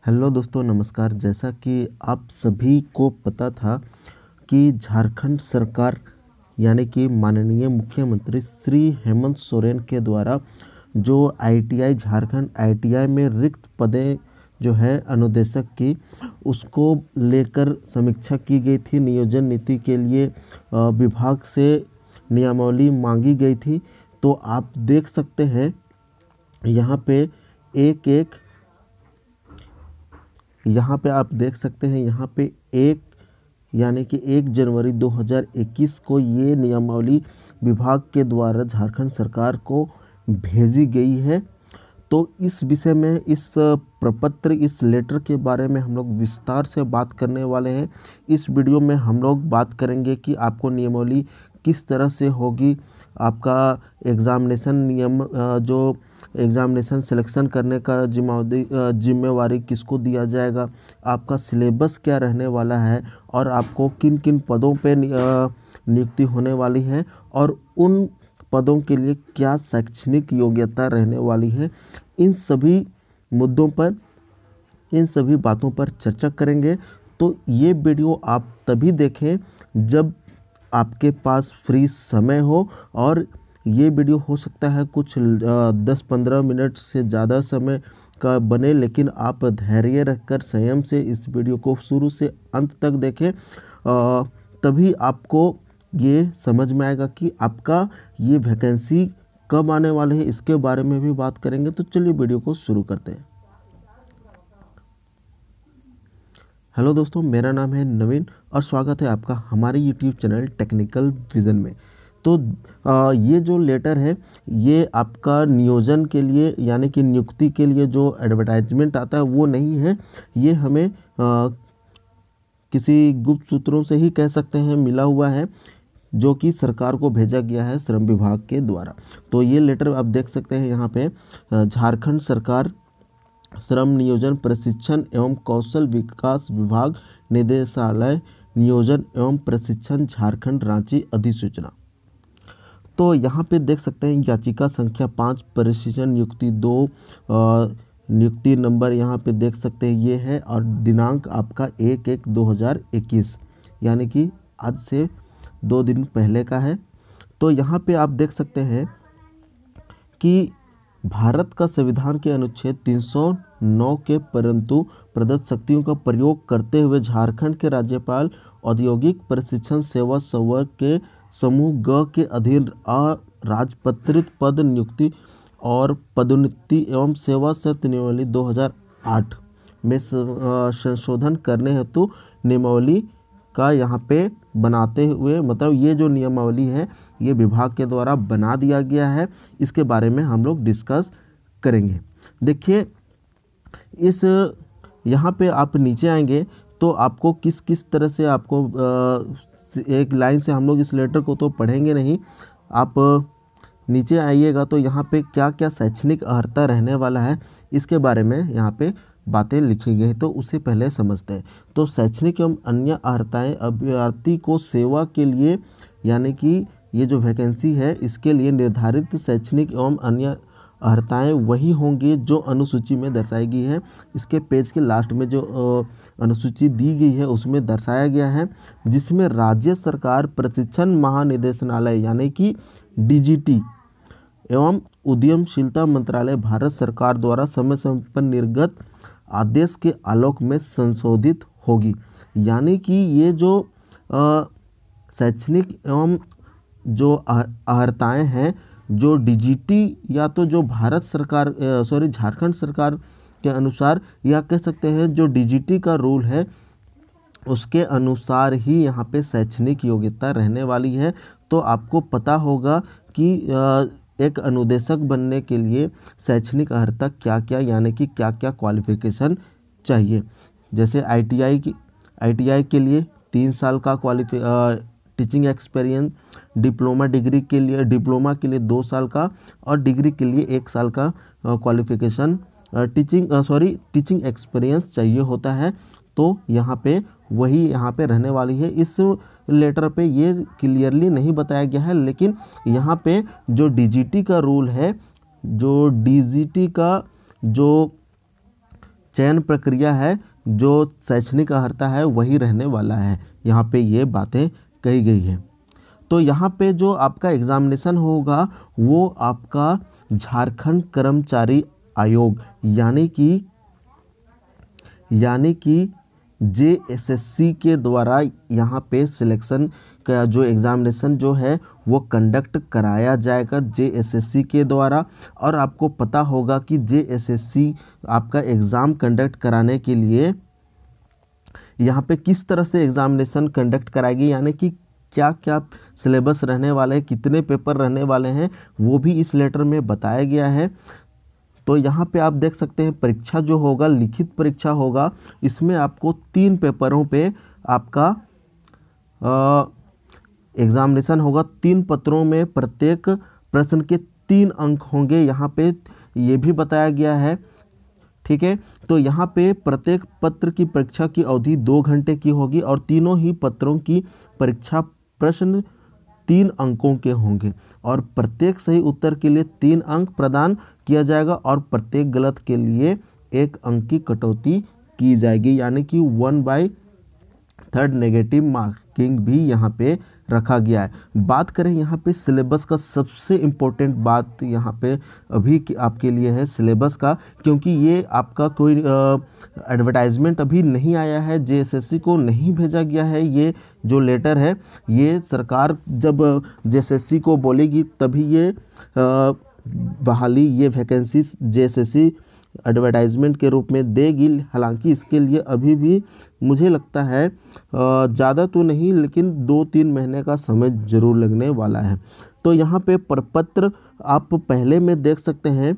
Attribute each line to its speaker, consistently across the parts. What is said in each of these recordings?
Speaker 1: Hello दोस्तों, नमस्कार। जैसा कि आप सभी को पता था कि झारखंड सरकार यानी कि माननीय मुख्यमंत्री श्री हेमंत सोरेन के द्वारा जो आईटीआई झारखंड आईटीआई में रिक्त पदें जो है अनुदेशक की, उसको लेकर समीक्षा की गई थी। नियोजन नीति के लिए विभाग से नियमावली मांगी गई थी। तो आप देख सकते हैं यहाँ पे एक एक यहाँ पे आप देख सकते हैं यहाँ पे एक यानी कि 1 जनवरी 2021 को ये नियमावली विभाग के द्वारा झारखंड सरकार को भेजी गई है। तो इस विषय में, इस प्रपत्र, इस लेटर के बारे में हम लोग विस्तार से बात करने वाले हैं। इस वीडियो में हम लोग बात करेंगे कि आपको नियमावली किस तरह से होगी, आपका एग्ज़ामिनेशन नियम जो एग्ज़ामिनेशन सिलेक्शन करने का जिम्मेवारी किसको दिया जाएगा, आपका सिलेबस क्या रहने वाला है और आपको किन किन पदों पे नियुक्ति होने वाली है और उन पदों के लिए क्या शैक्षणिक योग्यता रहने वाली है। इन सभी मुद्दों पर, इन सभी बातों पर चर्चा करेंगे। तो ये वीडियो आप तभी देखें जब आपके पास फ्री समय हो, और ये वीडियो हो सकता है कुछ 10-15 मिनट से ज़्यादा समय का बने, लेकिन आप धैर्य रखकर संयम से इस वीडियो को शुरू से अंत तक देखें। तभी आपको ये समझ में आएगा कि आपका ये वैकेंसी कब आने वाले हैं। इसके बारे में भी बात करेंगे। तो चलिए वीडियो को शुरू करते हैं। हेलो दोस्तों, मेरा नाम है नवीन और स्वागत है आपका हमारे यूट्यूब चैनल टेक्निकल विज़न में। तो ये जो लेटर है ये आपका नियोजन के लिए यानी कि नियुक्ति के लिए जो एडवर्टाइजमेंट आता है वो नहीं है। ये हमें किसी गुप्त सूत्रों से ही कह सकते हैं मिला हुआ है, जो कि सरकार को भेजा गया है श्रम विभाग के द्वारा। तो ये लेटर आप देख सकते हैं यहाँ पे, झारखंड सरकार श्रम नियोजन प्रशिक्षण एवं कौशल विकास विभाग निदेशालय नियोजन एवं प्रशिक्षण झारखंड रांची अधिसूचना। तो यहाँ पे देख सकते हैं याचिका संख्या 5 प्रशिक्षण नियुक्ति 2 नियुक्ति नंबर यहाँ पे देख सकते हैं ये है, और दिनांक आपका 1/1/2021 यानी कि आज से 2 दिन पहले का है। तो यहाँ पे आप देख सकते हैं कि भारत का संविधान के अनुच्छेद 309 के परंतु प्रदत्त शक्तियों का प्रयोग करते हुए झारखंड के राज्यपाल औद्योगिक प्रशिक्षण सेवा संवर्ग के समूह ग के अधीन अराजपत्रित पद नियुक्ति और पदोन्नति एवं सेवा शर्त नियमावली 2008 में संशोधन करने हेतु नियमावली का यहाँ पे बनाते हुए, मतलब ये जो नियमावली है ये विभाग के द्वारा बना दिया गया है। इसके बारे में हम लोग डिस्कस करेंगे। देखिए, इस यहाँ पे आप नीचे आएंगे तो आपको किस किस तरह से आपको एक लाइन से हम लोग इस लेटर को तो पढ़ेंगे नहीं। आप नीचे आइएगा तो यहाँ पे क्या क्या शैक्षणिक अर्हता रहने वाला है इसके बारे में यहाँ पे बातें लिखी गई, तो उससे पहले समझते हैं। तो शैक्षणिक एवं अन्य अर्हताएं अभ्यर्थी को सेवा के लिए यानी कि ये जो वैकेंसी है इसके लिए निर्धारित शैक्षणिक एवं अन्य अर्हताएं वही होंगी जो अनुसूची में दर्शाई गई है। इसके पेज के लास्ट में जो अनुसूची दी गई है उसमें दर्शाया गया है, जिसमें राज्य सरकार प्रशिक्षण महानिदेशालय यानी कि डीजीटी एवं उद्यमशीलता मंत्रालय भारत सरकार द्वारा समय समय पर निर्गत आदेश के आलोक में संशोधित होगी। यानी कि ये जो शैक्षणिक एवं जो अर्हताएँ हैं जो डीजीटी या तो जो भारत सरकार झारखंड सरकार के अनुसार, या कह सकते हैं जो डीजीटी का रूल है उसके अनुसार ही यहाँ पे शैक्षणिक योग्यता रहने वाली है। तो आपको पता होगा कि एक अनुदेशक बनने के लिए शैक्षणिक अर्हता क्या क्या यानी कि क्या क्या क्वालिफिकेशन चाहिए। जैसे आईटीआई के लिए 3 साल का टीचिंग एक्सपीरियंस, डिप्लोमा के लिए 2 साल का, और डिग्री के लिए 1 साल का क्वालिफिकेशन टीचिंग एक्सपीरियंस चाहिए होता है। तो यहाँ पे वही यहाँ पे रहने वाली है। इस लेटर पे ये क्लियरली नहीं बताया गया है, लेकिन यहाँ पे जो डीजीटी का रूल है, जो डीजीटी का जो चयन प्रक्रिया है, जो शैक्षणिक अर्हता है वही रहने वाला है। यहाँ पे ये बातें कही गई है। तो यहाँ पे जो आपका एग्जामिनेशन होगा वो आपका झारखंड कर्मचारी आयोग यानी कि JSSC के द्वारा यहाँ पे सिलेक्शन का जो एग्ज़ामिनेशन जो है वो कंडक्ट कराया जाएगा JSSC के द्वारा। और आपको पता होगा कि JSSC आपका एग्ज़ाम कंडक्ट कराने के लिए यहाँ पे किस तरह से एग्ज़ामिनेशन कंडक्ट कराएगी, यानी कि क्या क्या सिलेबस रहने वाले हैं, कितने पेपर रहने वाले हैं, वो भी इस लेटर में बताया गया है। तो यहाँ पे आप देख सकते हैं परीक्षा जो होगा लिखित परीक्षा होगा, इसमें आपको 3 पेपरों पे आपका एग्ज़ामिनेशन होगा। 3 पत्रों में प्रत्येक प्रश्न के 3 अंक होंगे, यहाँ पे ये भी बताया गया है। ठीक है, तो यहाँ पे प्रत्येक पत्र की परीक्षा की अवधि 2 घंटे की होगी और तीनों ही पत्रों की परीक्षा प्रश्न 3 अंकों के होंगे और प्रत्येक सही उत्तर के लिए 3 अंक प्रदान किया जाएगा और प्रत्येक गलत के लिए 1 अंक की कटौती की जाएगी, यानी कि 1/3 नेगेटिव मार्किंग भी यहाँ पे रखा गया है। बात करें यहाँ पे सिलेबस का, सबसे इम्पोर्टेंट बात यहाँ पे अभी आपके लिए है सिलेबस का, क्योंकि ये आपका कोई एडवर्टाइजमेंट अभी नहीं आया है, JSSC को नहीं भेजा गया है। ये जो लेटर है ये सरकार जब JSSC को बोलेगी तभी ये बहाली, ये वैकेंसीज JSSC एडवर्टाइजमेंट के रूप में देगी। हालांकि इसके लिए अभी भी मुझे लगता है ज़्यादा तो नहीं, लेकिन 2-3 महीने का समय ज़रूर लगने वाला है। तो यहाँ पे प्रपत्र आप पहले में देख सकते हैं,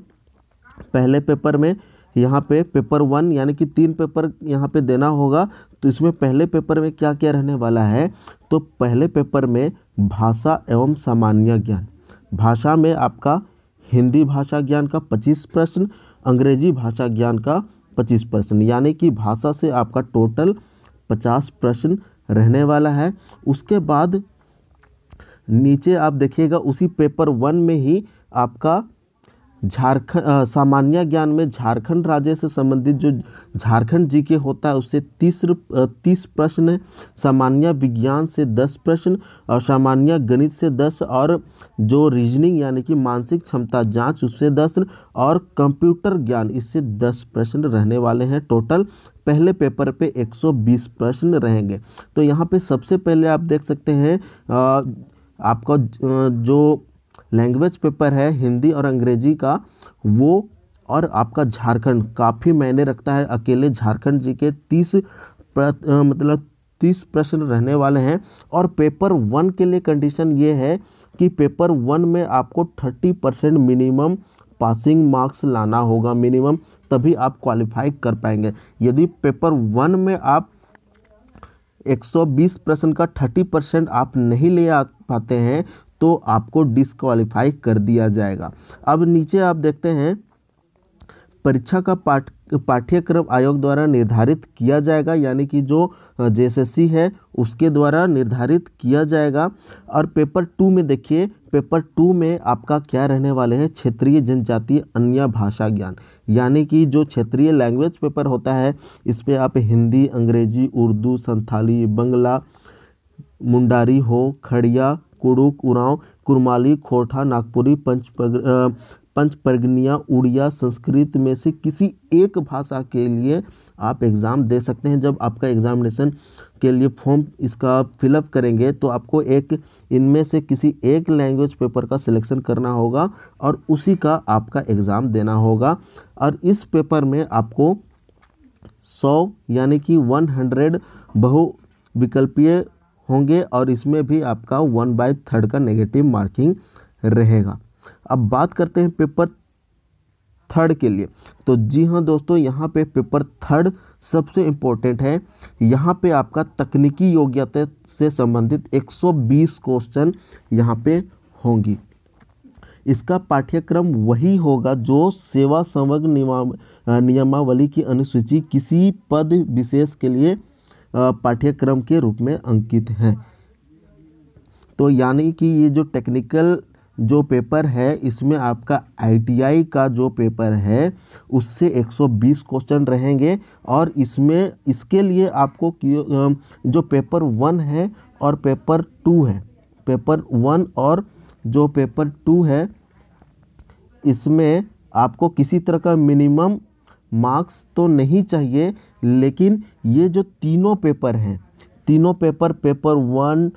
Speaker 1: पहले पेपर में यहाँ पे पेपर 1 यानी कि 3 पेपर यहाँ पे देना होगा। तो इसमें पहले पेपर में क्या क्या रहने वाला है, तो पहले पेपर में भाषा एवं सामान्य ज्ञान, भाषा में आपका हिंदी भाषा ज्ञान का 25 प्रश्न, अंग्रेजी भाषा ज्ञान का 25 प्रश्न, यानी कि भाषा से आपका टोटल 50 प्रश्न रहने वाला है। उसके बाद नीचे आप देखिएगा उसी पेपर 1 में ही आपका सामान्य ज्ञान में झारखंड राज्य से संबंधित जो झारखंड जी के होता है उससे 30 प्रश्न, सामान्य विज्ञान से 10 प्रश्न और सामान्य गणित से 10 और जो रीजनिंग यानी कि मानसिक क्षमता जांच उससे 10 और कंप्यूटर ज्ञान इससे 10 प्रश्न रहने वाले हैं। टोटल पहले पेपर पे 120 प्रश्न रहेंगे। तो यहाँ पे सबसे पहले आप देख सकते हैं आपका जो लैंग्वेज पेपर है हिंदी और अंग्रेजी का, वो और आपका झारखंड काफ़ी मायने रखता है। अकेले झारखंड जी के 30 प्रश्न रहने वाले हैं। और पेपर 1 के लिए कंडीशन ये है कि पेपर 1 में आपको 30% मिनिमम पासिंग मार्क्स लाना होगा मिनिमम, तभी आप क्वालिफाई कर पाएंगे। यदि पेपर 1 में आप 120 प्रश्न का 30% आप नहीं ले आ पाते हैं तो आपको डिस्क्वालीफाई कर दिया जाएगा। अब नीचे आप देखते हैं परीक्षा का पाठ्यक्रम आयोग द्वारा निर्धारित किया जाएगा, यानी कि जो JSSC है उसके द्वारा निर्धारित किया जाएगा। और पेपर 2 में देखिए, पेपर 2 में आपका क्या रहने वाले हैं, क्षेत्रीय जनजातीय अन्य भाषा ज्ञान, यानी कि जो क्षेत्रीय लैंग्वेज पेपर होता है इस पर आप हिंदी, अंग्रेजी, उर्दू, संथाली, बंगला, मुंडारी हो, खड़िया, कुड़ुक, उरांव, कुरमाली, खोरठा, नागपुरी, पंचपरगनिया, उड़िया, संस्कृत में से किसी एक भाषा के लिए आप एग्ज़ाम दे सकते हैं। जब आपका एग्ज़ामिनेशन के लिए फॉर्म इसका फिलअप करेंगे तो आपको इनमें से किसी एक लैंग्वेज पेपर का सिलेक्शन करना होगा और उसी का आपका एग्ज़ाम देना होगा। और इस पेपर में आपको 100 यानी कि 100 बहुविकल्पीय होंगे और इसमें भी आपका 1/3 का नेगेटिव मार्किंग रहेगा। अब बात करते हैं पेपर 3 के लिए। तो जी हाँ दोस्तों, यहाँ पे पेपर 3 सबसे इम्पोर्टेंट है। यहाँ पे आपका तकनीकी योग्यता से संबंधित 120 क्वेश्चन यहाँ पे होंगी। इसका पाठ्यक्रम वही होगा जो सेवा समग्र नियमावली की अनुसूची किसी पद विशेष के लिए पाठ्यक्रम के रूप में अंकित हैं। तो यानी कि ये जो टेक्निकल जो पेपर है इसमें आपका ITI का जो पेपर है उससे 120 क्वेश्चन रहेंगे। और इसमें इसके लिए आपको जो पेपर 1 है और पेपर 2 है, पेपर 1 और जो पेपर 2 है, इसमें आपको किसी तरह का मिनिमम मार्क्स तो नहीं चाहिए, लेकिन ये जो तीनों पेपर हैं, तीनों पेपर 1,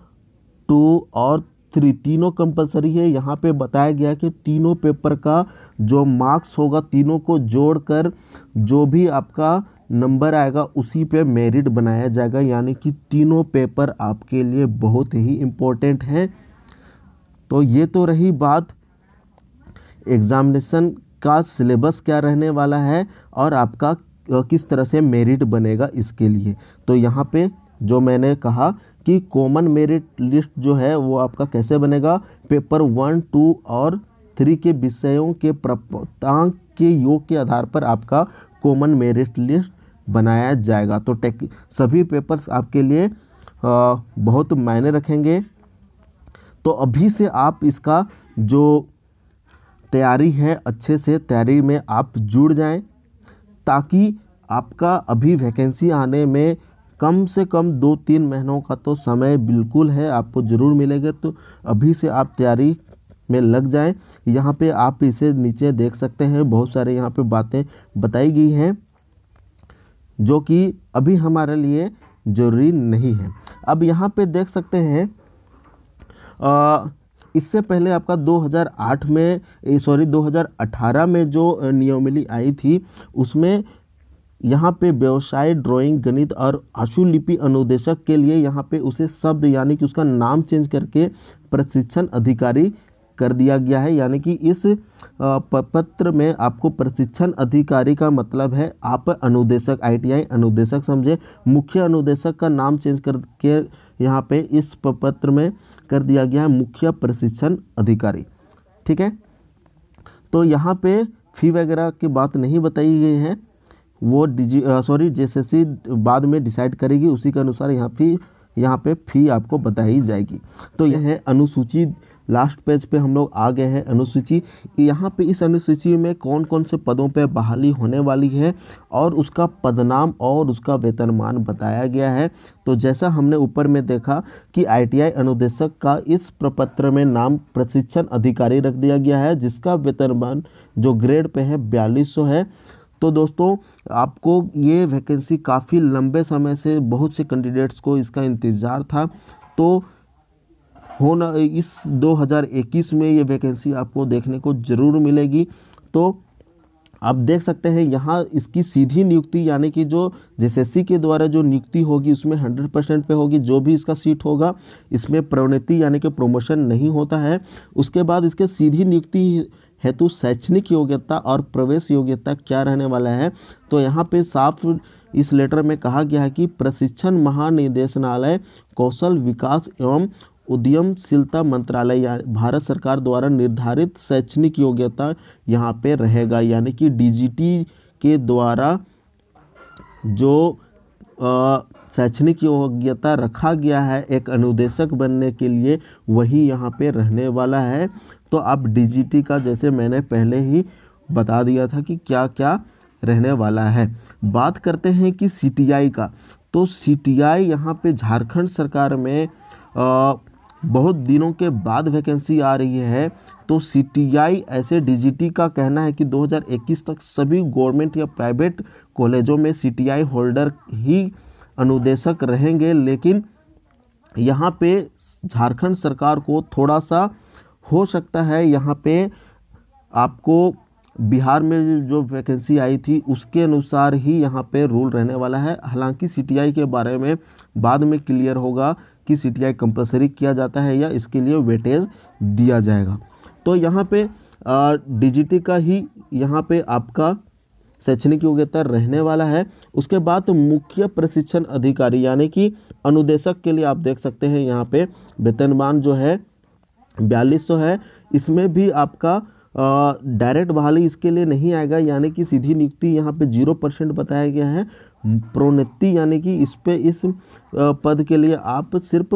Speaker 1: 2 और 3 तीनों कंपलसरी है। यहाँ पे बताया गया कि तीनों पेपर का जो मार्क्स होगा, तीनों को जोड़कर जो भी आपका नंबर आएगा उसी पे मेरिट बनाया जाएगा। यानी कि तीनों पेपर आपके लिए बहुत ही इम्पोर्टेंट हैं। तो ये तो रही बात एग्ज़ामिनेशन का सिलेबस क्या रहने वाला है और आपका किस तरह से मेरिट बनेगा इसके लिए। तो यहाँ पे जो मैंने कहा कि कॉमन मेरिट लिस्ट जो है वो आपका कैसे बनेगा, पेपर 1, 2 और 3 के विषयों के प्राप्तांक के योग के आधार पर आपका कॉमन मेरिट लिस्ट बनाया जाएगा। तो सभी पेपर्स आपके लिए बहुत मायने रखेंगे। तो अभी से आप इसका जो तैयारी है अच्छे से तैयारी में आप जुड़ जाएं, ताकि आपका अभी वैकेंसी आने में कम से कम 2-3 महीनों का तो समय बिल्कुल है, आपको ज़रूर मिलेगा। तो अभी से आप तैयारी में लग जाएं। यहाँ पे आप इसे नीचे देख सकते हैं, बहुत सारे यहाँ पे बातें बताई गई हैं जो कि अभी हमारे लिए ज़रूरी नहीं है। अब यहाँ पे देख सकते हैं इससे पहले आपका 2018 में जो नियमावली आई थी उसमें यहाँ पे व्यवसाय, ड्राइंग, गणित और आशुलिपि अनुदेशक के लिए यहाँ पे उसे शब्द यानी कि उसका नाम चेंज करके प्रशिक्षण अधिकारी कर दिया गया है। यानी कि इस पत्र में आपको प्रशिक्षण अधिकारी का मतलब है आप अनुदेशक, ITI अनुदेशक समझे। मुख्य अनुदेशक का नाम चेंज करके यहाँ पे इस पत्र में कर दिया गया है मुख्य प्रशिक्षण अधिकारी। ठीक है, तो यहाँ पे फ़ी वगैरह की बात नहीं बताई गई है, वो JSSC बाद में डिसाइड करेगी, उसी के अनुसार यहाँ पे फ़ी आपको बताई जाएगी। तो यह है अनुसूची। लास्ट पेज पे हम लोग आ गए हैं अनुसूची। यहाँ पे इस अनुसूची में कौन कौन से पदों पे बहाली होने वाली है और उसका पदनाम और उसका वेतनमान बताया गया है। तो जैसा हमने ऊपर में देखा कि ITI अनुदेशक का इस प्रपत्र में नाम प्रशिक्षण अधिकारी रख दिया गया है, जिसका वेतनमान जो ग्रेड पे है 4200 है। तो दोस्तों आपको ये वैकेंसी काफ़ी लंबे समय से बहुत से कैंडिडेट्स को इसका इंतज़ार था, तो होना इस 2021 में ये वैकेंसी आपको देखने को ज़रूर मिलेगी। तो आप देख सकते हैं यहाँ इसकी सीधी नियुक्ति यानी कि जो JSSC के द्वारा जो नियुक्ति होगी उसमें 100% पे होगी। जो भी इसका सीट होगा इसमें प्रोन्नति यानी कि प्रमोशन नहीं होता है। उसके बाद इसके सीधी नियुक्ति हेतु शैक्षणिक योग्यता और प्रवेश योग्यता क्या रहने वाला है, तो यहाँ पे साफ इस लेटर में कहा गया है कि प्रशिक्षण महानिदेशालय, कौशल विकास एवं उद्यमशीलता मंत्रालय या भारत सरकार द्वारा निर्धारित शैक्षणिक योग्यता यहाँ पे रहेगा। यानी कि DGT के द्वारा जो शैक्षणिक योग्यता रखा गया है एक अनुदेशक बनने के लिए, वही यहाँ पे रहने वाला है। तो अब DGT का जैसे मैंने पहले ही बता दिया था कि क्या क्या रहने वाला है। बात करते हैं कि CTI का, तो CTI यहाँ पे झारखंड सरकार में बहुत दिनों के बाद वैकेंसी आ रही है। तो CTI ऐसे DGT का कहना है कि 2021 तक सभी गवर्नमेंट या प्राइवेट कॉलेजों में CTI होल्डर ही अनुदेशक रहेंगे। लेकिन यहाँ पे झारखंड सरकार को थोड़ा सा हो सकता है, यहाँ पे आपको बिहार में जो वैकेंसी आई थी उसके अनुसार ही यहाँ पे रूल रहने वाला है। हालांकि CTI के बारे में बाद में क्लियर होगा कि CTI कंपलसरी किया जाता है या इसके लिए वेटेज दिया जाएगा। तो यहाँ पे DGT का ही यहाँ पे आपका शैक्षणिक योग्यता रहने वाला है। उसके बाद तो मुख्य प्रशिक्षण अधिकारी यानी कि अनुदेशक के लिए आप देख सकते हैं यहाँ पे वेतनमान जो है 4200 है। इसमें भी आपका डायरेक्ट बहाली इसके लिए नहीं आएगा, यानी कि सीधी नियुक्ति यहाँ पे 0% बताया गया है। प्रोन्नति यानी कि इस पद के लिए आप सिर्फ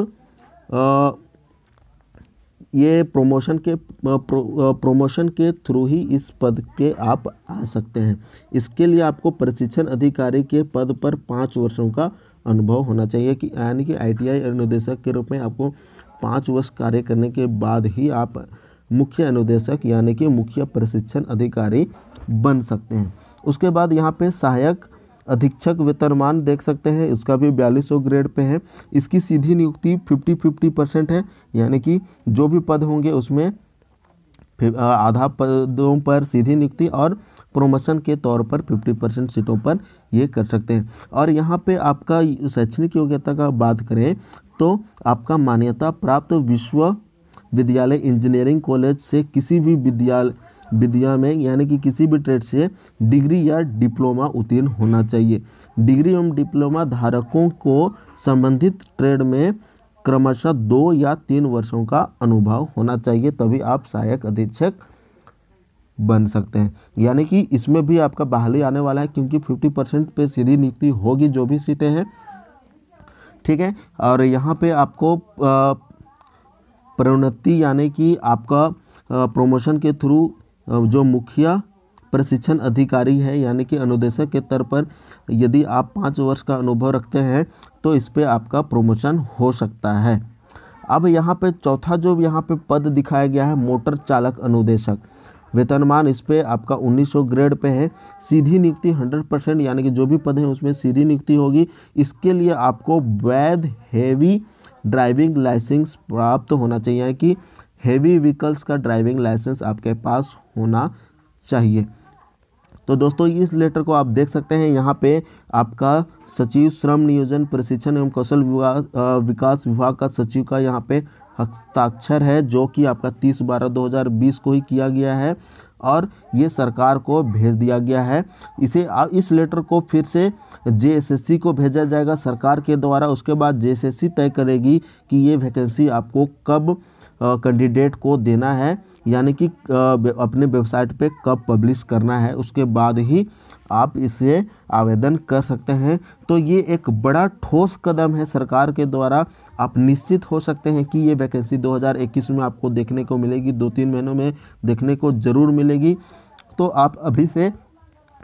Speaker 1: ये प्रमोशन के थ्रू ही इस पद पे आप आ सकते हैं। इसके लिए आपको प्रशिक्षण अधिकारी के पद पर 5 वर्षों का अनुभव होना चाहिए, कि यानी कि ITI अनुदेशक के रूप में आपको 5 वर्ष कार्य करने के बाद ही आप मुख्य अनुदेशक यानी कि मुख्य प्रशिक्षण अधिकारी बन सकते हैं। उसके बाद यहाँ पे सहायक अधीक्षक वेतनमान देख सकते हैं, इसका भी 4200 ग्रेड पे है। इसकी सीधी नियुक्ति 50-50% है, यानी कि जो भी पद होंगे उसमें आधा पदों पर सीधी नियुक्ति और प्रमोशन के तौर पर 50% सीटों पर ये कर सकते हैं। और यहाँ पे आपका शैक्षणिक योग्यता का बात करें तो आपका मान्यता प्राप्त विश्वविद्यालय इंजीनियरिंग कॉलेज से किसी भी विद्या में यानी कि किसी भी ट्रेड से डिग्री या डिप्लोमा उत्तीर्ण होना चाहिए। डिग्री एवं डिप्लोमा धारकों को संबंधित ट्रेड में क्रमशः 2 या 3 वर्षों का अनुभव होना चाहिए, तभी आप सहायक अधीक्षक बन सकते हैं। यानी कि इसमें भी आपका बहाली आने वाला है, क्योंकि 50% पे सीधी नियुक्ति होगी जो भी सीटें हैं, ठीक है। और यहाँ पे आपको प्रोन्नति यानी कि आपका प्रमोशन के थ्रू जो मुखिया प्रशिक्षण अधिकारी है यानी कि अनुदेशक के स्तर पर यदि आप 5 वर्ष का अनुभव रखते हैं तो इस पे आपका प्रमोशन हो सकता है। अब यहाँ पे चौथा जो यहाँ पे पद दिखाया गया है मोटर चालक अनुदेशक, वेतनमान इस पे आपका 1900 ग्रेड पे है। सीधी नियुक्ति 100% यानी कि जो भी पद हैं उसमें सीधी नियुक्ति होगी। इसके लिए आपको वैध हेवी ड्राइविंग लाइसेंस प्राप्त होना चाहिए, यानी कि हेवी व्हीकल्स का ड्राइविंग लाइसेंस आपके पास होना चाहिए। तो दोस्तों इस लेटर को आप देख सकते हैं, यहाँ पे आपका सचिव श्रम नियोजन प्रशिक्षण एवं कौशल विकास विभाग का सचिव का यहाँ पे हस्ताक्षर है, जो कि आपका 30/12/2020 को ही किया गया है और ये सरकार को भेज दिया गया है। इस लेटर को फिर से JSSC को भेजा जाएगा सरकार के द्वारा। उसके बाद JSSC तय करेगी कि ये वैकेंसी आपको कब कैंडिडेट को देना है, यानी कि अपने वेबसाइट पे कब पब्लिश करना है, उसके बाद ही आप इसे आवेदन कर सकते हैं। तो ये एक बड़ा ठोस कदम है सरकार के द्वारा। आप निश्चित हो सकते हैं कि ये वैकेंसी 2021 में आपको देखने को मिलेगी, 2-3 महीनों में देखने को ज़रूर मिलेगी। तो आप अभी से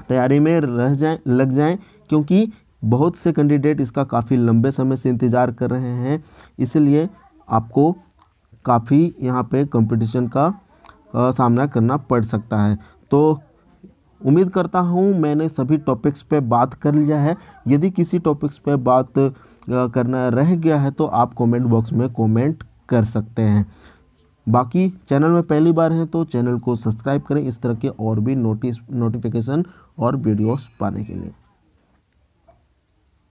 Speaker 1: तैयारी में लग जाएं, क्योंकि बहुत से कैंडिडेट इसका काफ़ी लंबे समय से इंतज़ार कर रहे हैं, इसलिए आपको काफ़ी यहाँ पे कंपटीशन का सामना करना पड़ सकता है। तो उम्मीद करता हूँ मैंने सभी टॉपिक्स पे बात कर लिया है। यदि किसी टॉपिक्स पे बात करना रह गया है तो आप कमेंट बॉक्स में कमेंट कर सकते हैं। बाकी चैनल में पहली बार हैं तो चैनल को सब्सक्राइब करें इस तरह के और भी नोटिफिकेशन और वीडियोस पाने के लिए।